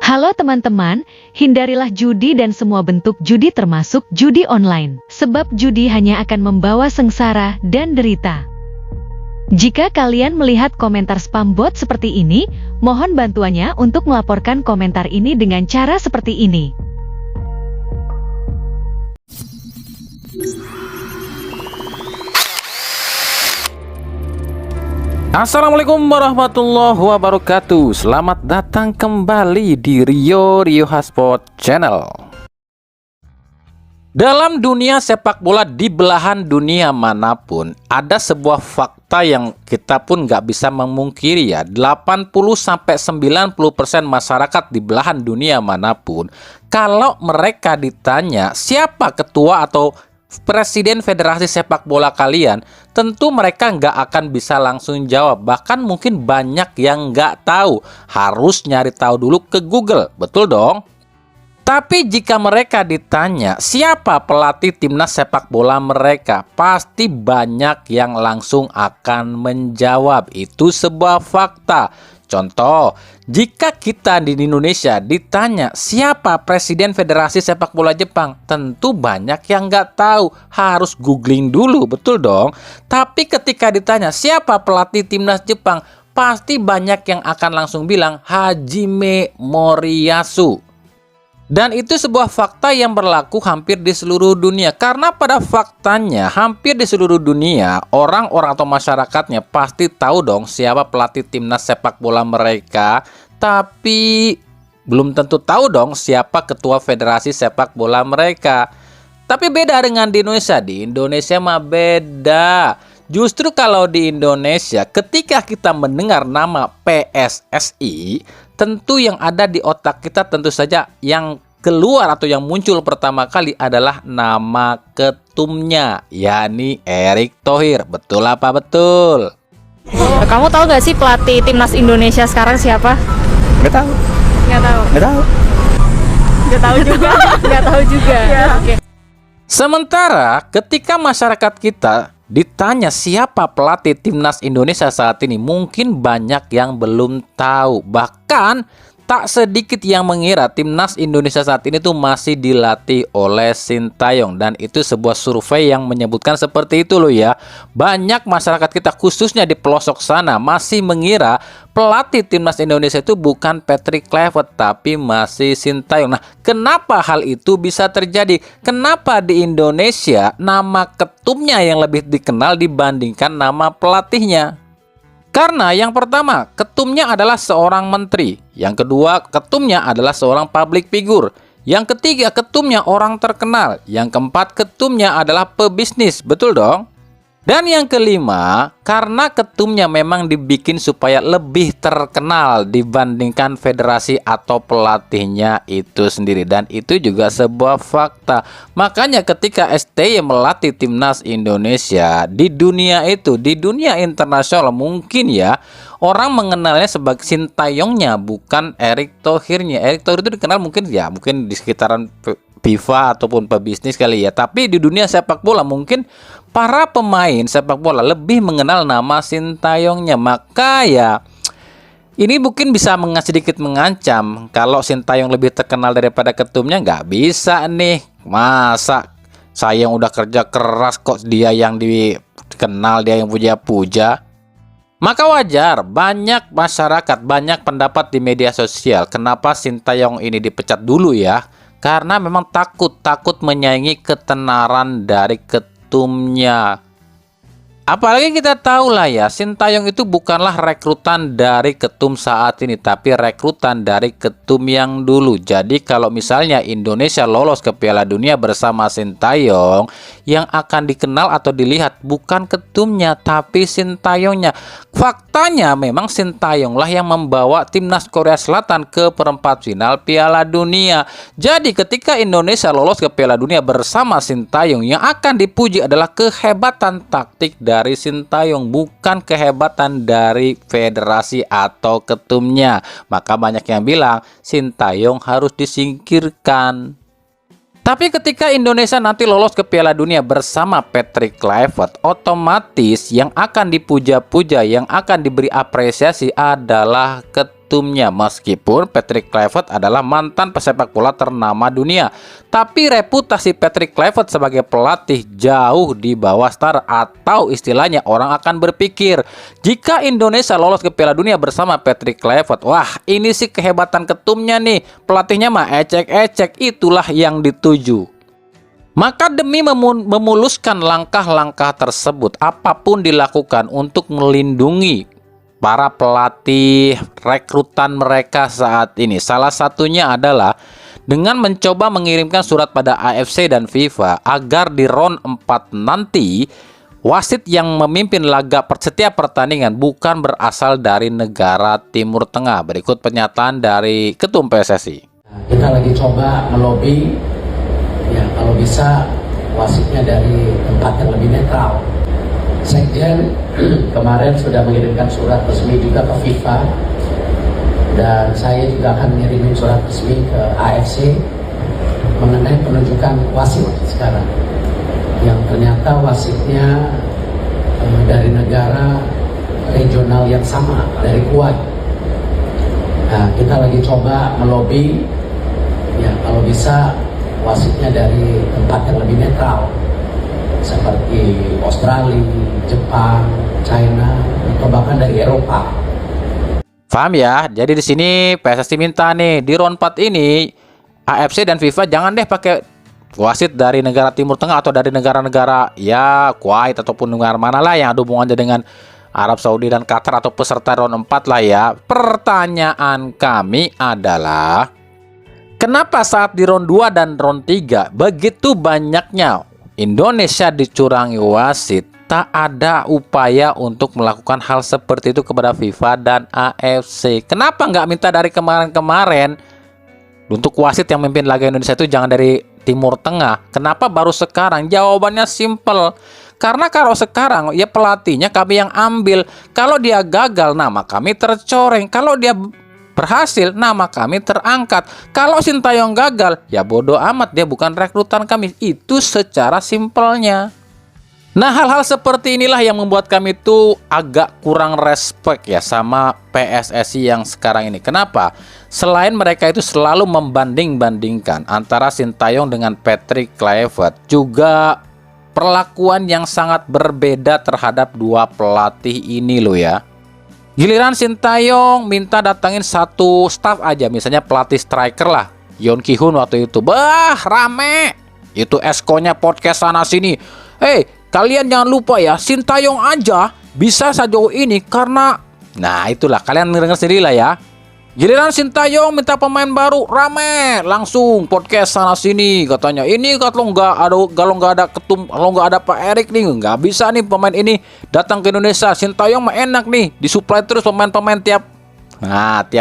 Halo teman-teman, hindarilah judi dan semua bentuk judi termasuk judi online. Sebab judi hanya akan membawa sengsara dan derita. Jika kalian melihat komentar spam bot seperti ini, mohon bantuannya untuk melaporkan komentar ini dengan cara seperti ini. Assalamualaikum warahmatullahi wabarakatuh. Selamat datang kembali di Rio Hotspot Channel. Dalam dunia sepak bola di belahan dunia manapun, ada sebuah fakta yang kita pun nggak bisa memungkiri ya. 80-90% masyarakat di belahan dunia manapun, kalau mereka ditanya siapa ketua atau Presiden Federasi Sepak Bola kalian, tentu mereka nggak akan bisa langsung jawab. Bahkan mungkin banyak yang nggak tahu. Harus nyari tahu dulu ke Google. Betul dong? Tapi jika mereka ditanya siapa pelatih timnas sepak bola mereka, pasti banyak yang langsung akan menjawab. Itu sebuah fakta. Contoh, jika kita di Indonesia ditanya siapa Presiden Federasi Sepak Bola Jepang, tentu banyak yang nggak tahu, harus googling dulu, betul dong? Tapi ketika ditanya siapa pelatih timnas Jepang, pasti banyak yang akan langsung bilang Hajime Moriyasu. Dan itu sebuah fakta yang berlaku hampir di seluruh dunia. Karena pada faktanya hampir di seluruh dunia orang-orang atau masyarakatnya pasti tahu dong siapa pelatih timnas sepak bola mereka. Tapi belum tentu tahu dong siapa ketua federasi sepak bola mereka. Tapi beda dengan di Indonesia. Di Indonesia mah beda. Justru kalau di Indonesia ketika kita mendengar nama PSSI, tentu yang ada di otak kita tentu saja yang keluar atau yang muncul pertama kali adalah nama ketumnya, yakni Erick Thohir. Betul apa betul? Kamu tahu nggak sih pelatih timnas Indonesia sekarang siapa? Nggak tahu. Nggak tahu. Nggak tahu. Nggak tahu juga. Nggak tahu juga. Ya. Oke. Sementara ketika masyarakat kita ditanya siapa pelatih timnas Indonesia saat ini, mungkin banyak yang belum tahu. Bahkan tak sedikit yang mengira timnas Indonesia saat ini tuh masih dilatih oleh Sintayong. Dan itu sebuah survei yang menyebutkan seperti itu loh ya. Banyak masyarakat kita khususnya di pelosok sana masih mengira pelatih timnas Indonesia itu bukan Patrick Kluivert tapi masih Sintayong. Nah, kenapa hal itu bisa terjadi? Kenapa di Indonesia nama ketumnya yang lebih dikenal dibandingkan nama pelatihnya? Karena yang pertama, ketumnya adalah seorang menteri. Yang kedua, ketumnya adalah seorang public figure. Yang ketiga, ketumnya orang terkenal. Yang keempat, ketumnya adalah pebisnis. Betul dong? Dan yang kelima, karena ketumnya memang dibikin supaya lebih terkenal dibandingkan federasi atau pelatihnya itu sendiri. Dan itu juga sebuah fakta. Makanya ketika STY melatih timnas Indonesia di dunia itu, di dunia internasional mungkin ya, orang mengenalnya sebagai Sintayongnya, bukan Erick Thohirnya. Erick Thohir itu dikenal mungkin di sekitaran FIFA ataupun pebisnis kali ya. Tapi di dunia sepak bola mungkin para pemain sepak bola lebih mengenal nama Sintayongnya. Maka ya ini mungkin bisa sedikit mengancam. Kalau Sintayong lebih terkenal daripada ketumnya, nggak bisa nih. Masa saya yang udah kerja keras kok dia yang dikenal, dia yang puja-puja. Maka wajar banyak masyarakat, banyak pendapat di media sosial kenapa Sintayong ini dipecat dulu ya. Karena memang takut menyaingi ketenaran dari ketumnya. Apalagi kita tahu lah ya, Sintayong itu bukanlah rekrutan dari ketum saat ini, tapi rekrutan dari ketum yang dulu. Jadi kalau misalnya Indonesia lolos ke Piala Dunia bersama Sintayong, yang akan dikenal atau dilihat bukan ketumnya, tapi Sintayongnya. Faktanya memang Sintayong lah yang membawa timnas Korea Selatan ke perempat final Piala Dunia. Jadi ketika Indonesia lolos ke Piala Dunia bersama Sintayong, yang akan dipuji adalah kehebatan taktik dari Sintayong, bukan kehebatan dari federasi atau ketumnya. Maka banyak yang bilang Sintayong harus disingkirkan. Tapi ketika Indonesia nanti lolos ke Piala Dunia bersama Patrick Kluivert, otomatis yang akan dipuja-puja, yang akan diberi apresiasi adalah ketum. ketumnya. Meskipun Patrick Kluivert adalah mantan pesepak bola ternama dunia, tapi reputasi Patrick Kluivert sebagai pelatih jauh di bawah Star, atau istilahnya orang akan berpikir jika Indonesia lolos ke Piala Dunia bersama Patrick Kluivert, wah ini sih kehebatan ketumnya nih, pelatihnya mah ecek-ecek. Itulah yang dituju. Maka demi memuluskan langkah-langkah tersebut, apapun dilakukan untuk melindungi para pelatih rekrutan mereka saat ini. Salah satunya adalah dengan mencoba mengirimkan surat pada AFC dan FIFA agar di round 4 nanti wasit yang memimpin laga setiap pertandingan bukan berasal dari negara Timur Tengah. Berikut pernyataan dari Ketum PSSI. Kita lagi coba melobi, ya kalau bisa wasitnya dari tempat yang lebih netral. Sekjen kemarin sudah mengirimkan surat resmi juga ke FIFA, dan saya juga akan mengirim surat resmi ke AFC mengenai penunjukan wasit sekarang, yang ternyata wasitnya dari negara regional yang sama, dari Kuwait. Nah, kita lagi coba melobi, ya kalau bisa wasitnya dari tempat yang lebih netral seperti Australia, Jepang, China, atau bahkan dari Eropa. Paham ya? Jadi di sini PSSI minta nih di round 4 ini AFC dan FIFA jangan deh pakai wasit dari negara Timur Tengah atau dari negara-negara ya Kuwait ataupun negara mana lah yang ada hubungannya dengan Arab Saudi dan Qatar atau peserta round 4 lah ya. Pertanyaan kami adalah, kenapa saat di round 2 dan round 3 begitu banyaknya Indonesia dicurangi wasit, tak ada upaya untuk melakukan hal seperti itu kepada FIFA dan AFC? Kenapa nggak minta dari kemarin-kemarin untuk wasit yang memimpin laga Indonesia itu jangan dari Timur Tengah? Kenapa baru sekarang? Jawabannya simple. Karena kalau sekarang ya pelatihnya kami yang ambil. Kalau dia gagal, nama kami tercoreng. Kalau dia berhasil, nama kami terangkat. Kalau Sintayong gagal, ya bodoh amat, dia bukan rekrutan kami. Itu secara simpelnya. Nah, hal-hal seperti inilah yang membuat kami tuh agak kurang respect ya sama PSSI yang sekarang ini. Kenapa? Selain mereka itu selalu membanding-bandingkan antara Sintayong dengan Patrick Kluivert, juga perlakuan yang sangat berbeda terhadap dua pelatih ini loh ya. Giliran Sintayong minta datangin satu staff aja, misalnya pelatih striker lah, Yon Ki-hun waktu itu, bah rame, itu eskonya podcast sana sini. Kalian jangan lupa ya, Sintayong aja bisa sejauh ini karena, nah itulah kalian dengar sendiri lah ya. Giliran Sintayong minta pemain baru, rame, langsung podcast sana sini katanya. Ini kalau nggak ada ketum, kalau nggak ada Pak Erik nih, nggak bisa nih pemain ini datang ke Indonesia. Sintayong mah enak nih, disuplai terus pemain-pemain tiap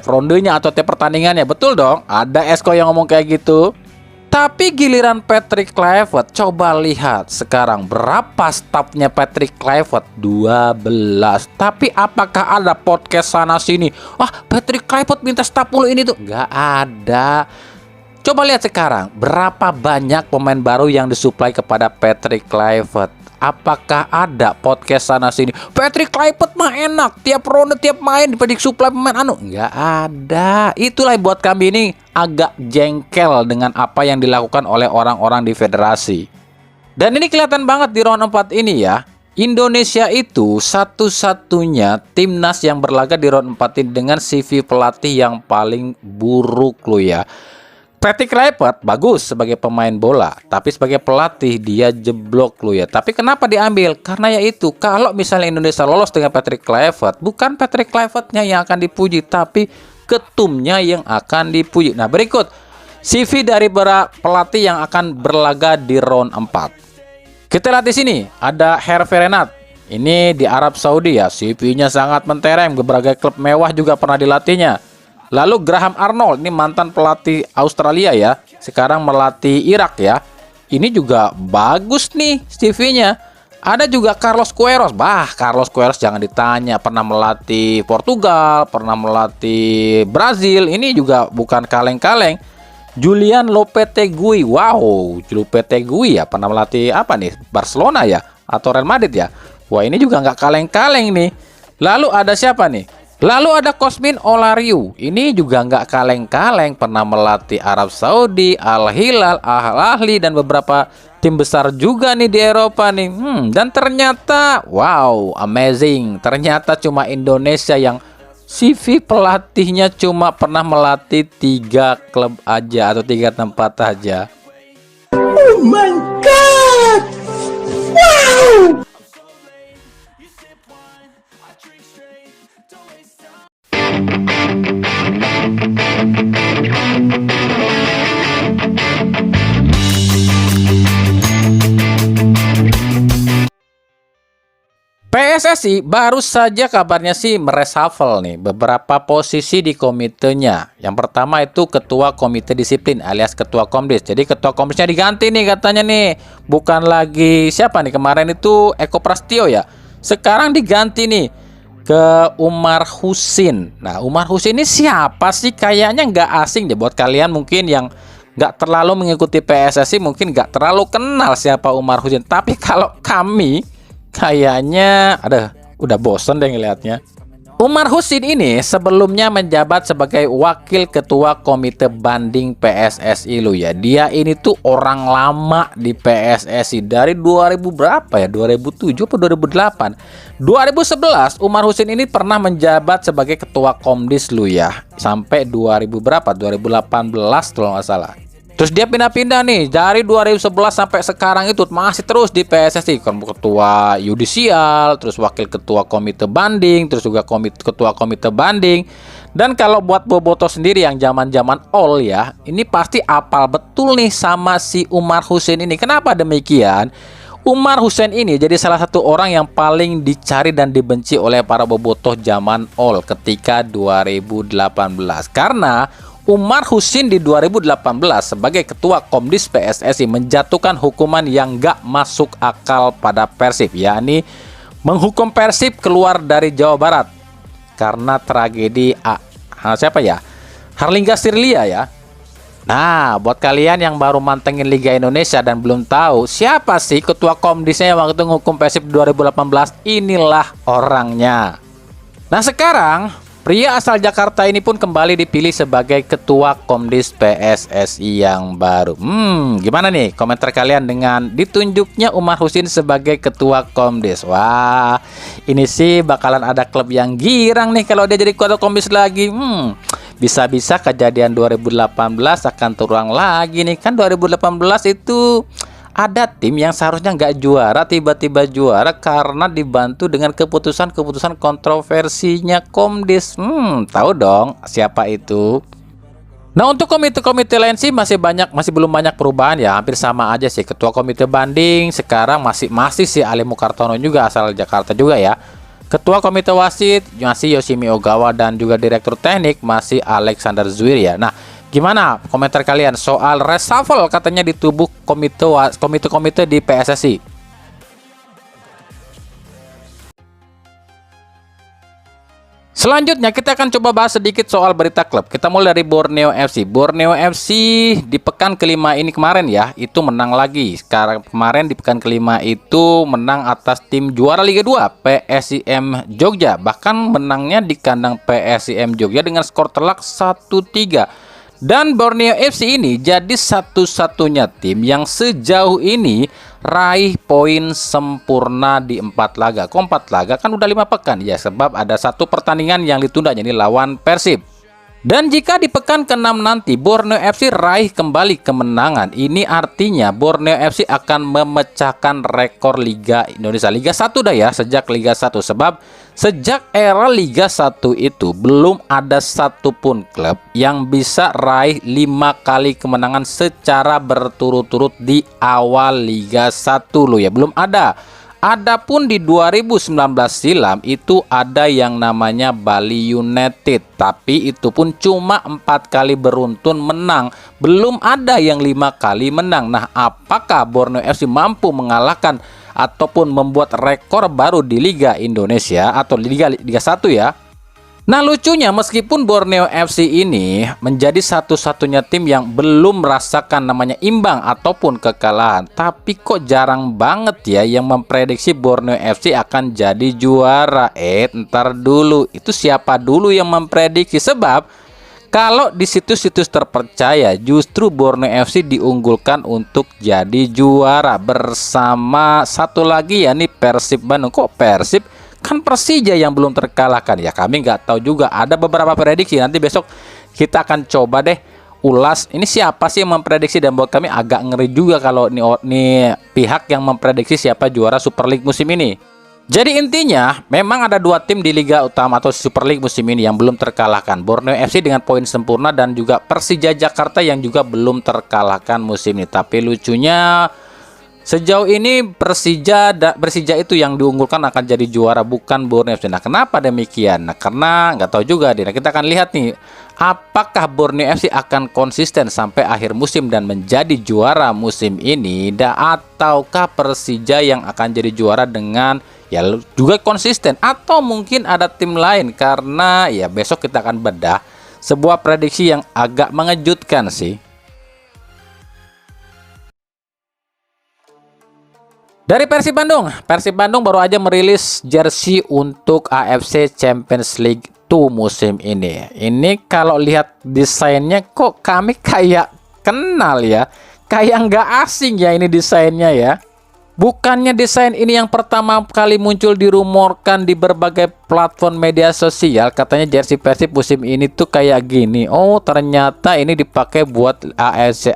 rondenya atau tiap pertandingannya. Betul dong, ada Esko yang ngomong kayak gitu. Tapi giliran Patrick Kluivert, coba lihat sekarang berapa stafnya Patrick Kluivert? 12. Tapi apakah ada podcast sana sini? Wah, Patrick Kluivert minta staf mulu ini tuh. Nggak ada. Coba lihat sekarang berapa banyak pemain baru yang disuplai kepada Patrick Kluivert. Apakah ada podcast sana sini? Patrick Kluivert mah enak, tiap ronde tiap main disuplai pemain nggak ada. Itulah yang buat kami ini agak jengkel dengan apa yang dilakukan oleh orang-orang di federasi. Dan ini kelihatan banget di round 4 ini ya. Indonesia itu satu-satunya timnas yang berlaga di round 4 ini dengan CV pelatih yang paling buruk loh ya. Patrick Kluivert bagus sebagai pemain bola, tapi sebagai pelatih dia jeblok loh ya. Tapi kenapa diambil? Karena ya itu, kalau misalnya Indonesia lolos dengan Patrick Kluivert, bukan Patrick Kluivertnya yang akan dipuji, tapi ketumnya yang akan dipuji. Nah, berikut CV dari para pelatih yang akan berlaga di round 4. Kita lihat di sini, ada Hervé Renard. Ini di Arab Saudi ya, CV-nya sangat mentereng, berbagai klub mewah juga pernah dilatihnya. Lalu Graham Arnold, ini mantan pelatih Australia ya, sekarang melatih Irak ya. Ini juga bagus nih CV-nya. Ada juga Carlos Queiroz. Carlos Queiroz jangan ditanya, pernah melatih Portugal, pernah melatih Brazil. Ini juga bukan kaleng-kaleng. Julian Lopetegui. Wow, Lopetegui ya, pernah melatih apa nih? Barcelona ya atau Real Madrid ya. Wah, ini juga nggak kaleng-kaleng nih. Lalu ada siapa nih? Lalu ada Cosmin Olariu, ini juga nggak kaleng-kaleng, pernah melatih Arab Saudi, Al Hilal, Al Ahly, dan beberapa tim besar juga nih di Eropa nih. Dan ternyata, wow, amazing. Ternyata cuma Indonesia yang CV pelatihnya cuma pernah melatih 3 klub aja atau 3 tempat aja. Oh my God! Wow! PSSI baru saja kabarnya sih mereshuffle nih beberapa posisi di komitenya. Yang pertama itu ketua komite disiplin alias ketua komdis. Jadi ketua komdisnya diganti nih katanya nih. Bukan lagi siapa nih, kemarin itu Eko Prasetyo ya. Sekarang diganti nih ke Umar Husin. Nah, Umar Husin ini siapa sih? Kayaknya nggak asing deh buat kalian mungkin yang nggak terlalu mengikuti PSSI, mungkin nggak terlalu kenal siapa Umar Husin. Tapi kalau kami kayaknya udah bosen deh ngelihatnya. Umar Husin ini sebelumnya menjabat sebagai wakil ketua komite banding PSSI lo ya. Dia ini tuh orang lama di PSSI dari 2000 berapa ya? 2007 atau 2008. 2011 Umar Husin ini pernah menjabat sebagai ketua Komdis lo ya. Sampai 2000 berapa? 2018 kalau nggak salah. Terus dia pindah-pindah nih dari 2011 sampai sekarang itu masih terus di PSSI, ketua yudisial, terus wakil ketua komite banding, terus juga ketua komite banding. Dan kalau buat Boboto sendiri yang zaman-zaman all ya, ini pasti apal betul nih sama si Umar Husin ini. Kenapa demikian? Umar Husin ini jadi salah satu orang yang paling dicari dan dibenci oleh para bobotoh zaman all ketika 2018. Karena Umar Husin di 2018 sebagai ketua Komdis PSSI menjatuhkan hukuman yang gak masuk akal pada Persib, yakni menghukum Persib keluar dari Jawa Barat karena tragedi siapa ya? Harlingga Sirlia ya. Nah, buat kalian yang baru mantengin Liga Indonesia dan belum tahu siapa sih ketua Komdisnya yang waktu itu menghukum Persib 2018, inilah orangnya. Nah, sekarang pria asal Jakarta ini pun kembali dipilih sebagai ketua Komdis PSSI yang baru. Gimana nih komentar kalian dengan ditunjuknya Umar Husin sebagai ketua Komdis? Wah, ini sih bakalan ada klub yang girang nih kalau dia jadi ketua Komdis lagi. Bisa-bisa kejadian 2018 akan terulang lagi nih. Kan 2018 itu ada tim yang seharusnya nggak juara tiba-tiba juara karena dibantu dengan keputusan-keputusan kontroversinya Komdis. Tahu dong siapa itu? Nah, untuk komite-komite lain sih masih belum banyak perubahan ya, hampir sama aja sih. Ketua komite banding sekarang masih si Ali Mukartono juga asal Jakarta juga ya. Ketua komite wasit masih Yoshimi Ogawa dan juga direktur teknik masih Alexander Zuir ya. Nah, gimana komentar kalian soal reshuffle katanya di tubuh komite di PSSI? Selanjutnya kita akan coba bahas sedikit soal berita klub. Kita mulai dari Borneo FC. Borneo FC di pekan kelima ini kemarin ya, itu menang lagi. Sekarang kemarin di pekan kelima itu menang atas tim juara Liga 2 PSIM Jogja. Bahkan menangnya di kandang PSIM Jogja dengan skor telak 1-3. Dan Borneo FC ini jadi satu-satunya tim yang sejauh ini raih poin sempurna di 4 laga. Kok 4 laga? Kan udah 5 pekan ya, sebab ada 1 pertandingan yang ditunda, jadi lawan Persib. Dan jika di pekan ke-6 nanti Borneo FC raih kembali kemenangan, ini artinya Borneo FC akan memecahkan rekor Liga Indonesia Liga 1 dah ya, sejak Liga 1. Sebab sejak era Liga 1 itu belum ada satupun klub yang bisa raih 5 kali kemenangan secara berturut-turut di awal Liga 1 loh ya, belum ada. Adapun di 2019 silam itu ada yang namanya Bali United, tapi itu pun cuma 4 kali beruntun menang, belum ada yang 5 kali menang. Nah, apakah Borneo FC mampu mengalahkan ataupun membuat rekor baru di Liga Indonesia atau Liga 1 ya? Nah lucunya meskipun Borneo FC ini menjadi satu-satunya tim yang belum merasakan namanya imbang ataupun kekalahan, tapi kok jarang banget ya yang memprediksi Borneo FC akan jadi juara. Ntar dulu, itu siapa dulu yang memprediksi? Sebab kalau di situs-situs terpercaya justru Borneo FC diunggulkan untuk jadi juara bersama satu lagi, yakni Persib Bandung. Kok Persib? Kan Persija yang belum terkalahkan. Ya kami nggak tahu juga, ada beberapa prediksi. Nanti besok kita akan coba deh ulas ini siapa sih yang memprediksi, dan buat kami agak ngeri juga kalau nih pihak yang memprediksi siapa juara Super League musim ini. Jadi intinya memang ada dua tim di Liga Utama atau Super League musim ini yang belum terkalahkan, Borneo FC dengan poin sempurna dan juga Persija Jakarta yang juga belum terkalahkan musim ini. Tapi lucunya sejauh ini Persija itu yang diunggulkan akan jadi juara, bukan Borneo FC. Nah kenapa demikian? Nah karena nggak tahu juga. Nah kita akan lihat nih, apakah Borneo FC akan konsisten sampai akhir musim dan menjadi juara musim ini, ataukah Persija yang akan jadi juara dengan ya juga konsisten, atau mungkin ada tim lain? Karena ya besok kita akan bedah sebuah prediksi yang agak mengejutkan sih. Dari Persib Bandung baru aja merilis jersey untuk AFC Champions League 2 musim ini. Ini kalau lihat desainnya kok kami kayak kenal ya, kayak nggak asing ya ini desainnya ya. Bukannya desain ini yang pertama kali muncul dirumorkan di berbagai platform media sosial, katanya jersey Persib musim ini tuh kayak gini. Oh ternyata ini dipakai buat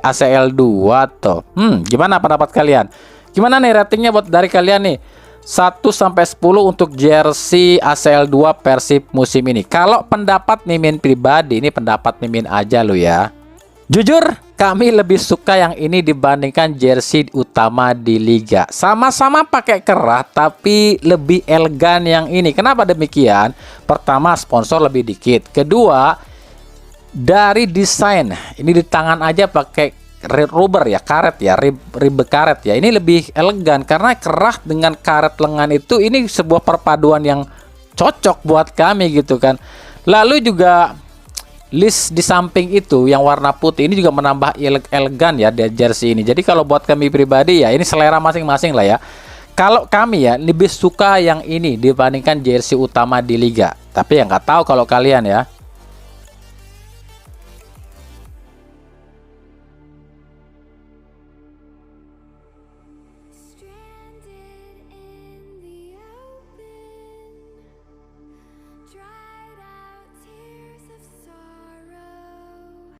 ACL 2 toh. Gimana pendapat kalian? Gimana nih ratingnya buat dari kalian nih? 1 sampai 10 untuk jersey ACL 2 Persib musim ini. Kalau pendapat Mimin pribadi, ini pendapat Mimin aja lo ya. Jujur, kami lebih suka yang ini dibandingkan jersey utama di liga. Sama-sama pakai kerah tapi lebih elegan yang ini. Kenapa demikian? Pertama, sponsor lebih dikit. Kedua, dari desain. Ini di tangan aja pakai rubber ya, karet ya, rib karet ya. Ini lebih elegan karena kerah dengan karet lengan itu ini sebuah perpaduan yang cocok buat kami gitu kan. Lalu juga list di samping itu yang warna putih ini juga menambah elegan ya di jersey ini. Jadi kalau buat kami pribadi ya ini selera masing-masing lah ya. Kalau kami ya lebih suka yang ini dibandingkan jersey utama di liga. Tapi ya nggak tahu kalau kalian ya.